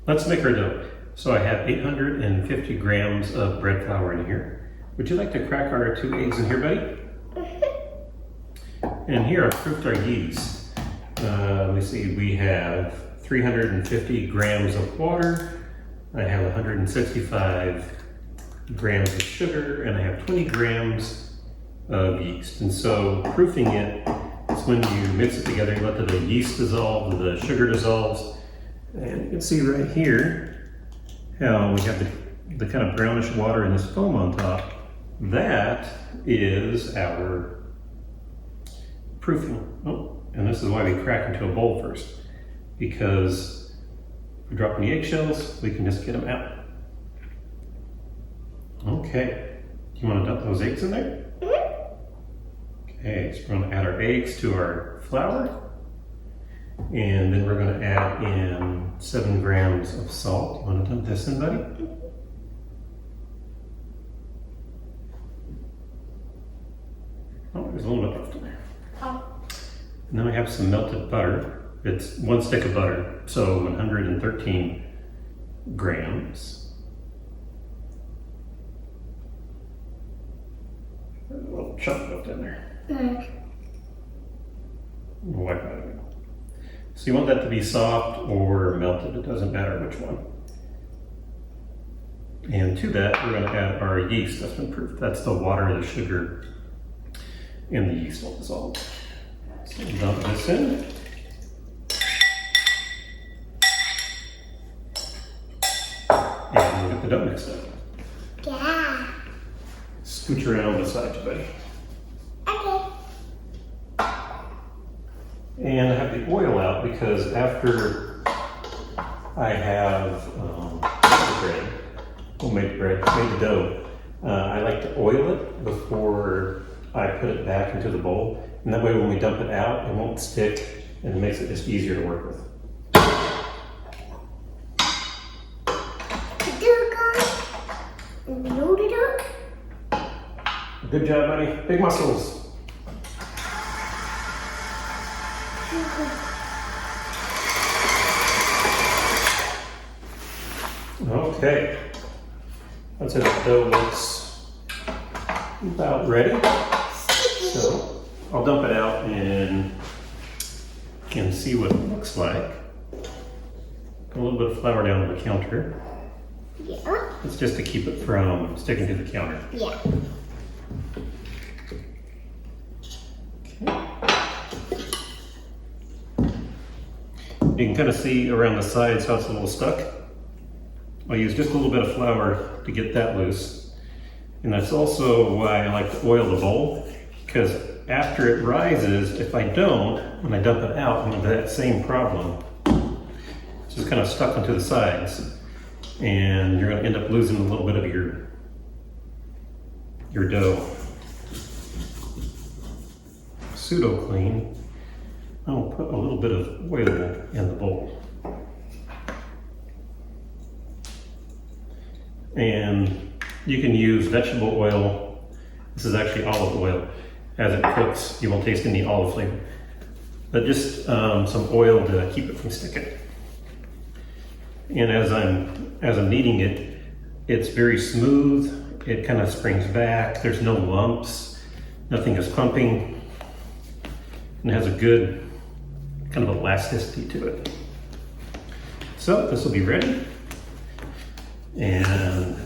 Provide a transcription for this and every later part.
let's make our dough. So I have 850 grams of bread flour in here. Would you like to crack our 2 eggs in here, buddy? And here I've proofed our yeast. Let me see, we have 350 grams of water. I have 165 grams of sugar, and I have 20 grams of yeast. And so proofing it is when you mix it together, you let the yeast dissolve, the sugar dissolves. And you can see right here how we have the kind of brownish water and this foam on top. That is our proofing. Oh, and this is why we crack into a bowl first, because if we drop any eggshells, we can just get them out. Okay, do you want to dump those eggs in there? Okay, so we're going to add our eggs to our flour. And then we're going to add in 7 grams of salt. You want to dump this in, buddy? Oh, there's a little bit left in there. And then we have some melted butter. It's 1 stick of butter, so 113 grams. There's a little chunk left in there. We'll wipe that out. So you want that to be soft or melted, it doesn't matter which one. And to that, we're going to add our yeast that's been proofed. That's the water, the sugar, and the yeast will dissolve. So we'll dump this in. And we'll get the dough mixed up. Yeah. Scooch around on the sides, buddy. Okay. And I have the oil out because after I have made the dough, I like to oil it before I put it back into the bowl. And that way when we dump it out, it won't stick and it makes it just easier to work with. Load it up. Good job, buddy. Big muscles. Okay, I'd say the dough looks about ready. So I'll dump it out and can see what it looks like. Put a little bit of flour down on the counter. Yeah. It's just to keep it from sticking to the counter. Yeah. You can kind of see around the sides how it's a little stuck. I'll use just a little bit of flour to get that loose. And that's also why I like to oil the bowl, because after it rises, if I don't, when I dump it out, I'm going to have that same problem. It's just kind of stuck onto the sides. And you're going to end up losing a little bit of your dough. Pseudo clean. I'll put a little bit of oil in the bowl. And you can use vegetable oil. This is actually olive oil. As it cooks, you won't taste any olive flavor. But just some oil to keep it from sticking. And as I'm kneading it, it's very smooth. It kind of springs back. There's no lumps. Nothing is clumping. And it has a good kind of elasticity to it. So this will be ready. And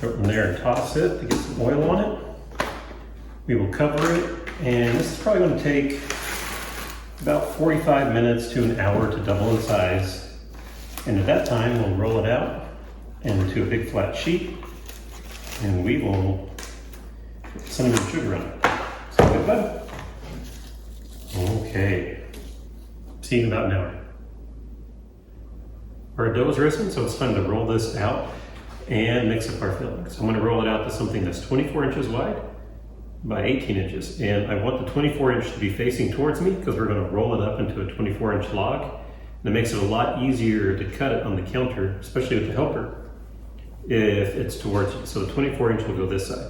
go from there and toss it to get some oil on it. We will cover it, and this is probably going to take about 45 minutes to an hour to double in size. And at that time, we'll roll it out into a big flat sheet, and we will put cinnamon sugar on it. Sound good, bud? Okay. See you in about an hour. Our dough is risen, so it's time to roll this out and mix up our filling. So I'm going to roll it out to something that's 24 inches wide by 18 inches. And I want the 24 inch to be facing towards me because we're going to roll it up into a 24-inch log. And it makes it a lot easier to cut it on the counter, especially with the helper, if it's towards you. So the 24-inch will go this side.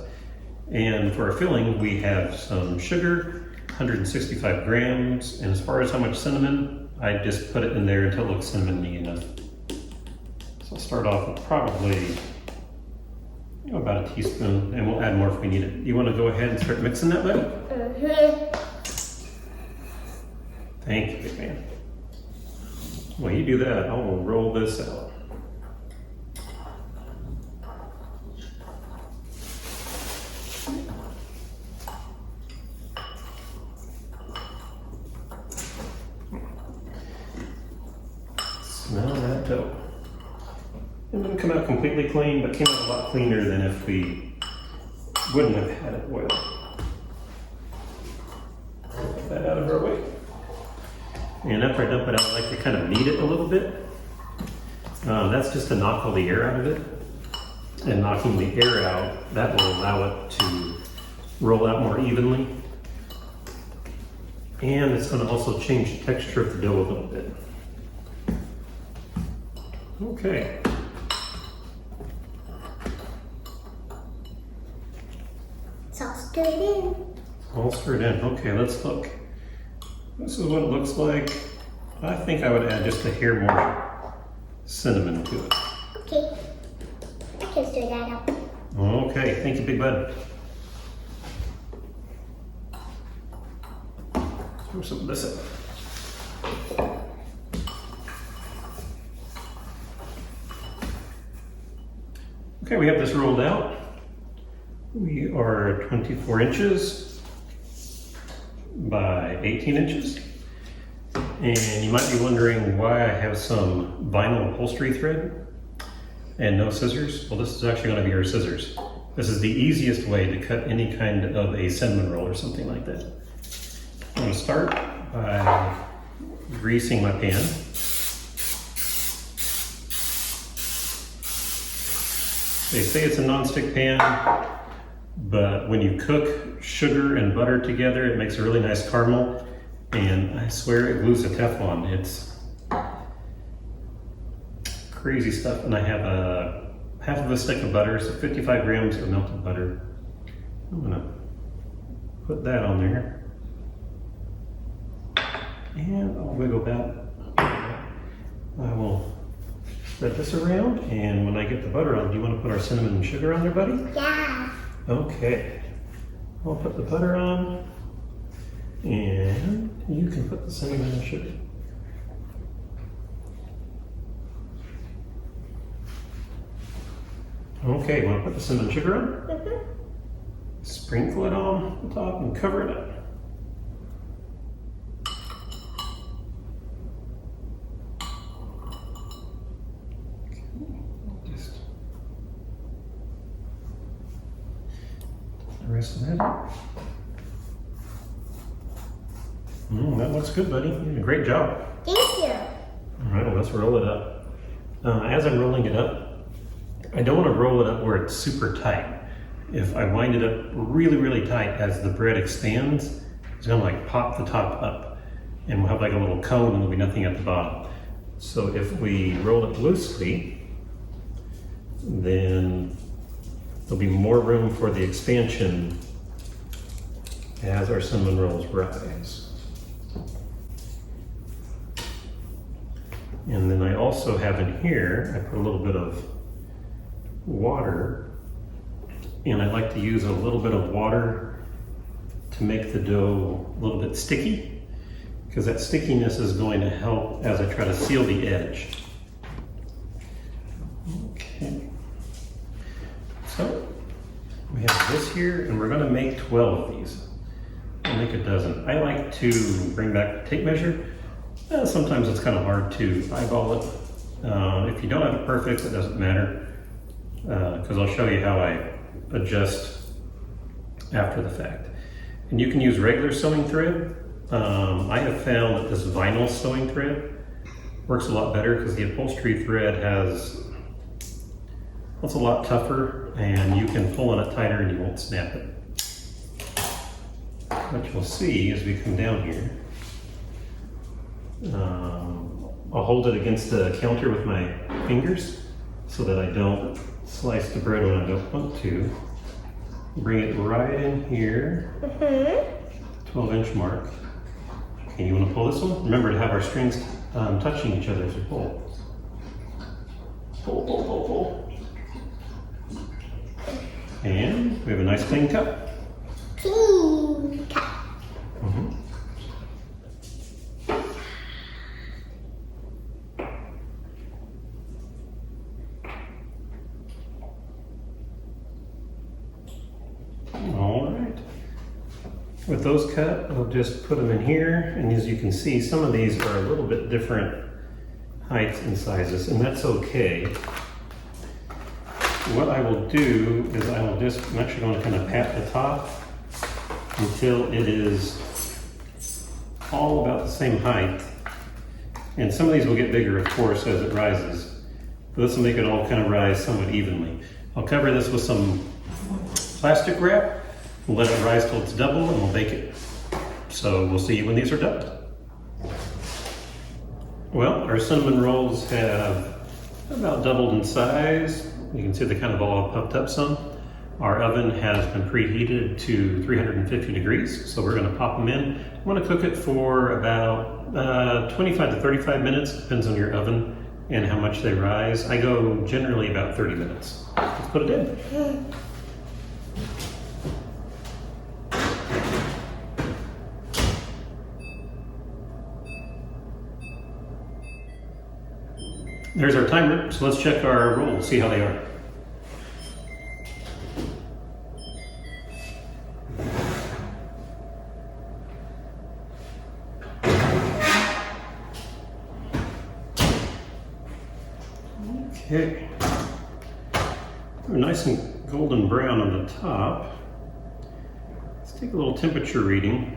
And for our filling, we have some sugar, 165 grams. And as far as how much cinnamon, I just put it in there until it looks cinnamony enough. start off with probably about a teaspoon, and we'll add more if we need it. You want to go ahead and start mixing that, buddy? Thank you, big man. While you do that, I will roll this out. Smell that dough. It didn't come out completely clean, but came out a lot cleaner than if we wouldn't have had it boiled. Get that out of our way. And after I dump it out, I like to kind of knead it a little bit. That's just to knock all the air out of it. And knocking the air out, that will allow it to roll out more evenly. And it's going to also change the texture of the dough a little bit. Okay. It's all stirred in. All stirred in. Okay, let's look. This is what it looks like. I think I would add just a hair more cinnamon to it. Okay. I can stir that up. Okay, thank you, big bud. Throw some of this in. Okay, we have this rolled out. We are 24 inches by 18 inches. And you might be wondering why I have some vinyl upholstery thread and no scissors. Well, this is actually going to be our scissors. This is the easiest way to cut any kind of a cinnamon roll or something like that. I'm going to start by greasing my pan. They say it's a non-stick pan, but when you cook sugar and butter together, it makes a really nice caramel, and I swear it glues to Teflon. It's crazy stuff. And I have a half of a stick of butter, so 55 grams of melted butter. I'm gonna put that on there, and I'll wiggle that. I will spread this around, and when I get the butter on, do you want to put our cinnamon and sugar on there, buddy? Yeah. Okay. I'll put the butter on, and you can put the cinnamon and sugar. Okay, want to put the cinnamon and sugar on? Mm-hmm. Sprinkle it on the top and cover it up. The rest of that. That looks good, buddy. You did a great job. Thank you. All right, well, let's roll it up. As I'm rolling it up, I don't want to roll it up where it's super tight. If I wind it up really, really tight as the bread expands, it's going to like pop the top up, and we'll have like a little cone and there'll be nothing at the bottom. So if we roll it loosely, then there'll be more room for the expansion as our cinnamon rolls rise. And then I also have in here, I put a little bit of water, and I like to use a little bit of water to make the dough a little bit sticky, because that stickiness is going to help as I try to seal the edge. Okay. So we have this here, and we're going to make 12 of these. I'll make a dozen. I like to bring back the tape measure. Sometimes it's kind of hard to eyeball it. If you don't have it perfect, it doesn't matter, because I'll show you how I adjust after the fact. And you can use regular sewing thread. I have found that this vinyl sewing thread works a lot better because the upholstery thread it's a lot tougher, and you can pull on it tighter and you won't snap it. What you'll see as we come down here, I'll hold it against the counter with my fingers so that I don't slice the bread when I don't want to. Bring it right in here, 12-inch mark. Okay, you want to pull this one? Remember to have our strings touching each other as you pull. Pull, pull, pull, pull. And we have a nice clean cup. Clean cup. Mhm. All right. With those cut, we'll just put them in here. And as you can see, some of these are a little bit different heights and sizes, and that's okay. What I will do is I will just, I'm actually going to kind of pat the top until it is all about the same height. And some of these will get bigger, of course, as it rises. But this will make it all kind of rise somewhat evenly. I'll cover this with some plastic wrap. We'll let it rise till it's double and we'll bake it. So we'll see you when these are done. Well, our cinnamon rolls have about doubled in size. You can see they kind of all puffed up some. Our oven has been preheated to 350 degrees, so we're going to pop them in. I'm going to cook it for about 25 to 35 minutes, depends on your oven and how much they rise. I go generally about 30 minutes. Let's put it in. There's our timer, so let's check our rolls, see how they are. Okay. They're nice and golden brown on the top. Let's take a little temperature reading.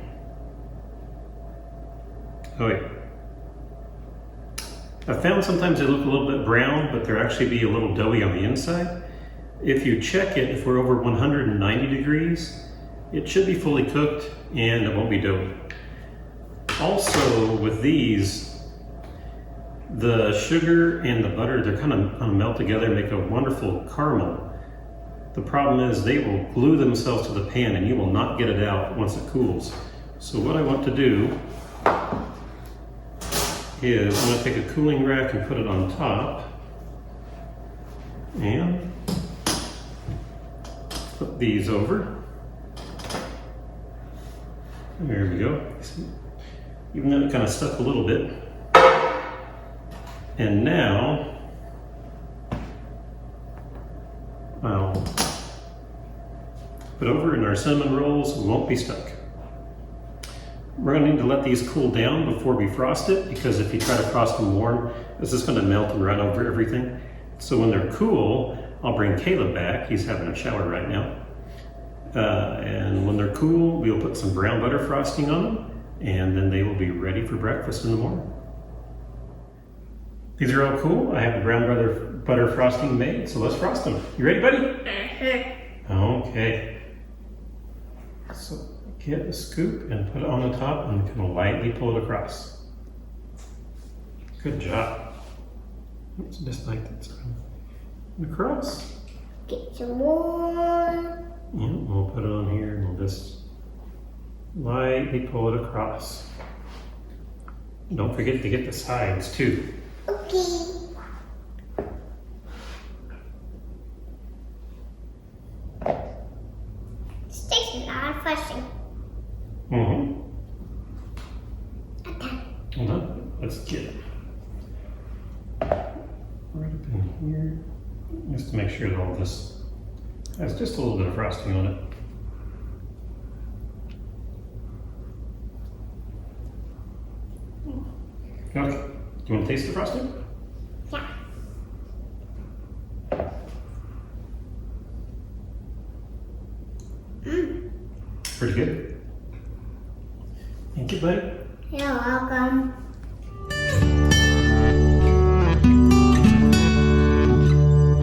Oh wait. I found sometimes they look a little bit brown, but they're actually be a little doughy on the inside. If you check it, if we're over 190 degrees, it should be fully cooked and it won't be doughy. Also with these, the sugar and the butter, they're kind of melt together and make a wonderful caramel. The problem is they will glue themselves to the pan and you will not get it out once it cools. So what I want to do is I'm going to take a cooling rack and put it on top and put these over. There we go. Even though it kind of stuck a little bit. And now I'll put over and our cinnamon rolls won't be stuck. We're going to need to let these cool down before we frost it, because if you try to frost them warm, it's just going to melt and run over everything. So when they're cool, I'll bring Caleb back. He's having a shower right now. And when they're cool, we'll put some brown butter frosting on them, and then they will be ready for breakfast in the morning. These are all cool. I have the brown butter frosting made, so let's frost them. You ready, buddy? Okay. So get a scoop and put it on the top and kind of lightly pull it across. Good job. It's just like that. Across. Get some more. Yeah, we'll put it on here and we'll just lightly pull it across. Don't forget to get the sides too. Okay. This takes a lot of fussing. Mm-hmm. Okay. Hold on. Let's get it right up in here, just to make sure that all this has just a little bit of frosting on it. Okay. Do you want to taste the frosting? Yeah. Pretty good. Thank you, buddy. You're welcome.